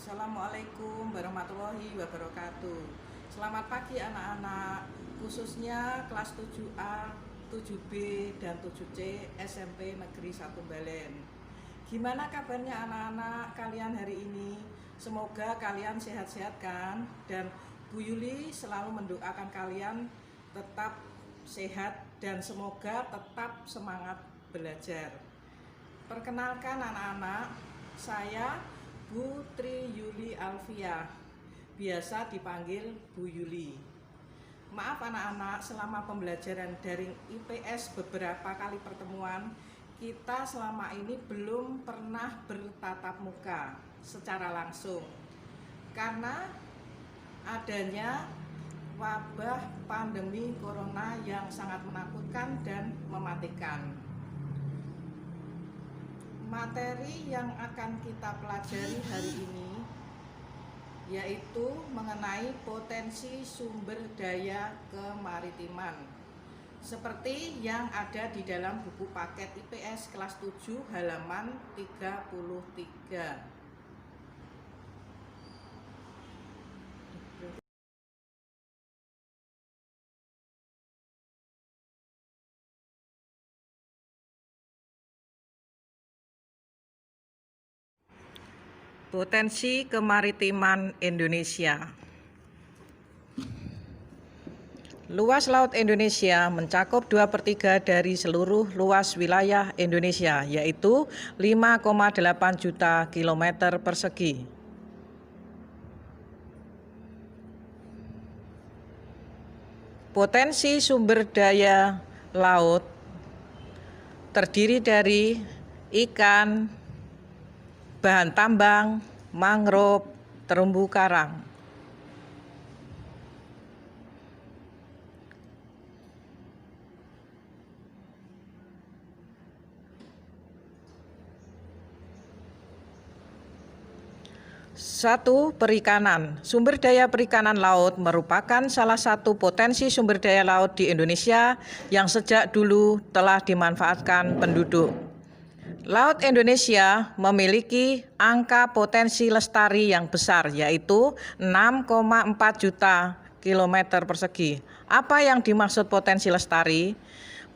Assalamualaikum warahmatullahi wabarakatuh. Selamat pagi anak-anak, khususnya kelas 7A, 7B, dan 7C SMP Negeri 1 Balen. Gimana kabarnya anak-anak kalian hari ini? Semoga kalian sehat-sehat kan? Dan Bu Yuli selalu mendoakan kalian tetap sehat dan semoga tetap semangat belajar. Perkenalkan anak-anak, saya Bu Tri Yuli Alfia, biasa dipanggil Bu Yuli. Maaf anak-anak, selama pembelajaran daring IPS beberapa kali pertemuan, kita selama ini belum pernah bertatap muka secara langsung karena adanya wabah pandemi corona yang sangat menakutkan dan mematikan. Materi yang akan kita pelajari hari ini yaitu mengenai potensi sumber daya kemaritiman seperti yang ada di dalam buku paket IPS kelas 7 halaman 33. Potensi kemaritiman Indonesia. Luas laut Indonesia mencakup 2/3 dari seluruh luas wilayah Indonesia, yaitu 5,8 juta kilometer persegi. Potensi sumber daya laut terdiri dari ikan, bahan tambang, mangrove, terumbu karang. Satu, perikanan. Sumber daya perikanan laut merupakan salah satu potensi sumber daya laut di Indonesia yang sejak dulu telah dimanfaatkan penduduk. Laut Indonesia memiliki angka potensi lestari yang besar, yaitu 6,4 juta kilometer persegi. Apa yang dimaksud potensi lestari?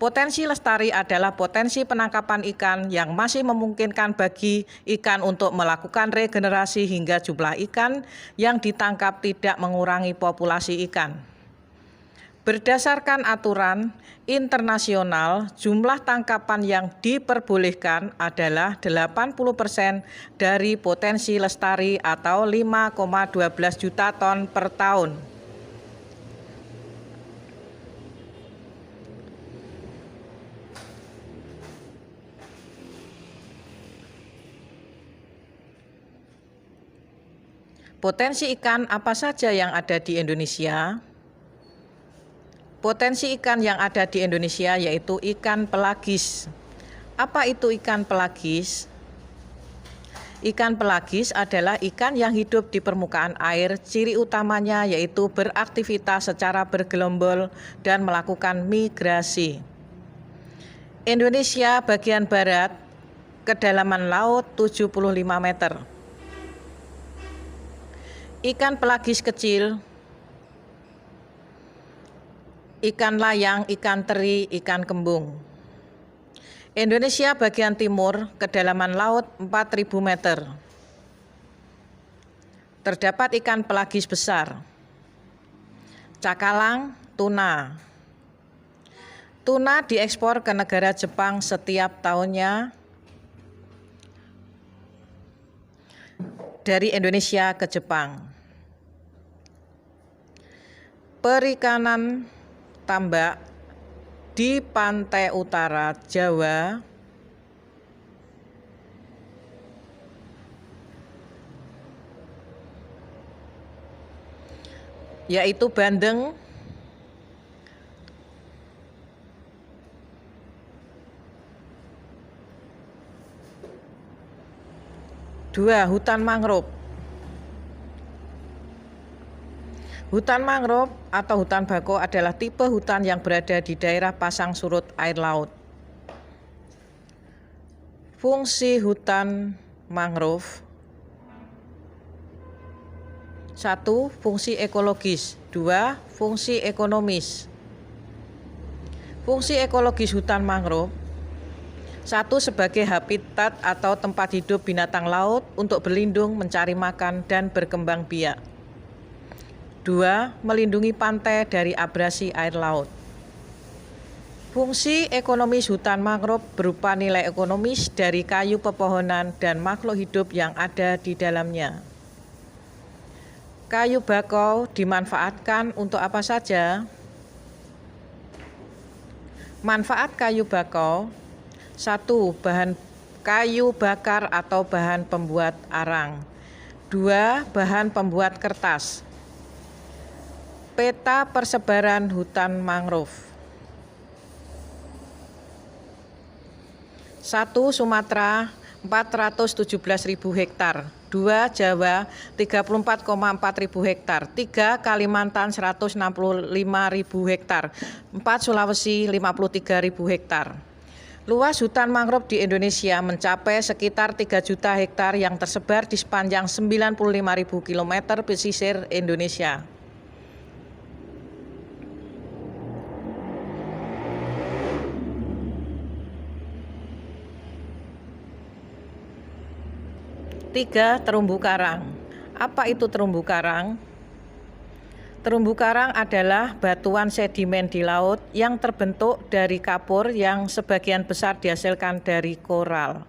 Potensi lestari adalah potensi penangkapan ikan yang masih memungkinkan bagi ikan untuk melakukan regenerasi hingga jumlah ikan yang ditangkap tidak mengurangi populasi ikan. Berdasarkan aturan internasional, jumlah tangkapan yang diperbolehkan adalah 80% dari potensi lestari atau 5,12 juta ton per tahun. Potensi ikan apa saja yang ada di Indonesia? Potensi ikan yang ada di Indonesia yaitu ikan pelagis. Apa itu ikan pelagis? Ikan pelagis adalah ikan yang hidup di permukaan air, ciri utamanya yaitu beraktivitas secara bergelombol dan melakukan migrasi. Indonesia bagian barat, kedalaman laut 75 meter. Ikan pelagis kecil, ikan layang, ikan teri, ikan kembung. Indonesia bagian timur, kedalaman laut 4.000 meter. Terdapat ikan pelagis besar, cakalang, tuna. Tuna diekspor ke negara Jepang setiap tahunnya dari Indonesia ke Jepang. Perikanan tambak di pantai utara Jawa yaitu bandeng, dua, hutan mangrove. Hutan mangrove atau hutan bako adalah tipe hutan yang berada di daerah pasang surut air laut. Fungsi hutan mangrove 1. Fungsi ekologis. 2. Fungsi ekonomis. Fungsi ekologis hutan mangrove. 1. Sebagai habitat atau tempat hidup binatang laut untuk berlindung, mencari makan, dan berkembang biak. 2. Melindungi pantai dari abrasi air laut. Fungsi ekonomis hutan mangrove berupa nilai ekonomis dari kayu pepohonan dan makhluk hidup yang ada di dalamnya. Kayu bakau dimanfaatkan untuk apa saja? Manfaat kayu bakau. 1. Bahan kayu bakar atau bahan pembuat arang. 2. Bahan pembuat kertas. Peta persebaran hutan mangrove. 1. Sumatera 417.000 hektar, 2. Jawa 34,4.000 hektar, 3. Kalimantan 165.000 hektar, 4. Sulawesi 53.000 hektar. Luas hutan mangrove di Indonesia mencapai sekitar 3 juta hektar yang tersebar di sepanjang 95.000 km pesisir Indonesia. Tiga, terumbu karang. Apa itu terumbu karang? Terumbu karang adalah batuan sedimen di laut yang terbentuk dari kapur yang sebagian besar dihasilkan dari koral.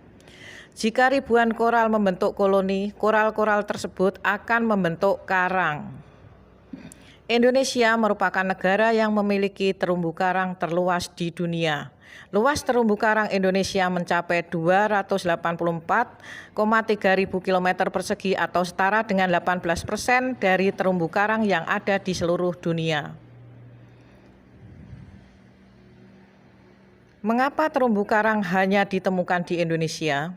Jika ribuan koral membentuk koloni, koral-koral tersebut akan membentuk karang. Indonesia merupakan negara yang memiliki terumbu karang terluas di dunia. Luas terumbu karang Indonesia mencapai 284,3 ribu kilometer persegi atau setara dengan 18% dari terumbu karang yang ada di seluruh dunia. Mengapa terumbu karang hanya ditemukan di Indonesia?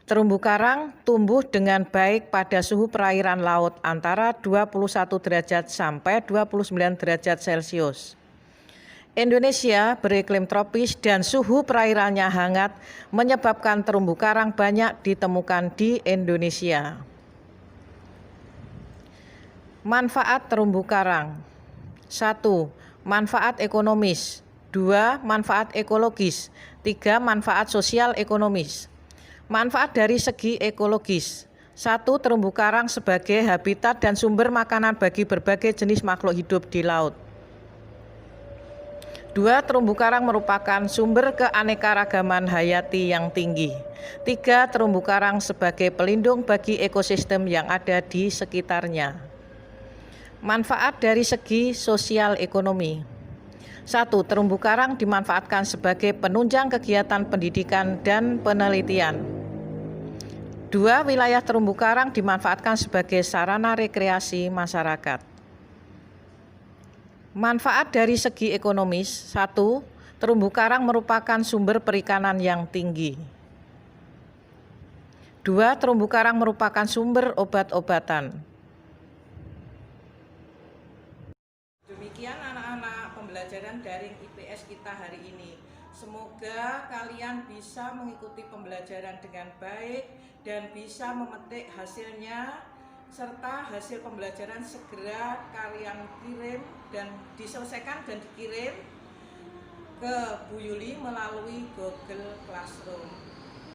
Terumbu karang tumbuh dengan baik pada suhu perairan laut antara 21 derajat sampai 29 derajat Celcius. Indonesia beriklim tropis dan suhu perairannya hangat menyebabkan terumbu karang banyak ditemukan di Indonesia. Manfaat terumbu karang. 1. Manfaat ekonomis. 2. Manfaat ekologis. 3. Manfaat sosial ekonomis. Manfaat dari segi ekologis. 1. Terumbu karang sebagai habitat dan sumber makanan bagi berbagai jenis makhluk hidup di laut. 2. Terumbu karang merupakan sumber keanekaragaman hayati yang tinggi. 3. Terumbu karang sebagai pelindung bagi ekosistem yang ada di sekitarnya. Manfaat dari segi sosial ekonomi. 1. Terumbu karang dimanfaatkan sebagai penunjang kegiatan pendidikan dan penelitian. 2. Wilayah terumbu karang dimanfaatkan sebagai sarana rekreasi masyarakat. Manfaat dari segi ekonomis. 1. Terumbu karang merupakan sumber perikanan yang tinggi. 2. Terumbu karang merupakan sumber obat-obatan. Demikian anak-anak pembelajaran daring IPS kita hari ini. Semoga kalian bisa mengikuti pembelajaran dengan baik dan bisa memetik hasilnya, serta hasil pembelajaran segera kalian kirim dan diselesaikan dan dikirim ke Bu Yuli melalui Google Classroom.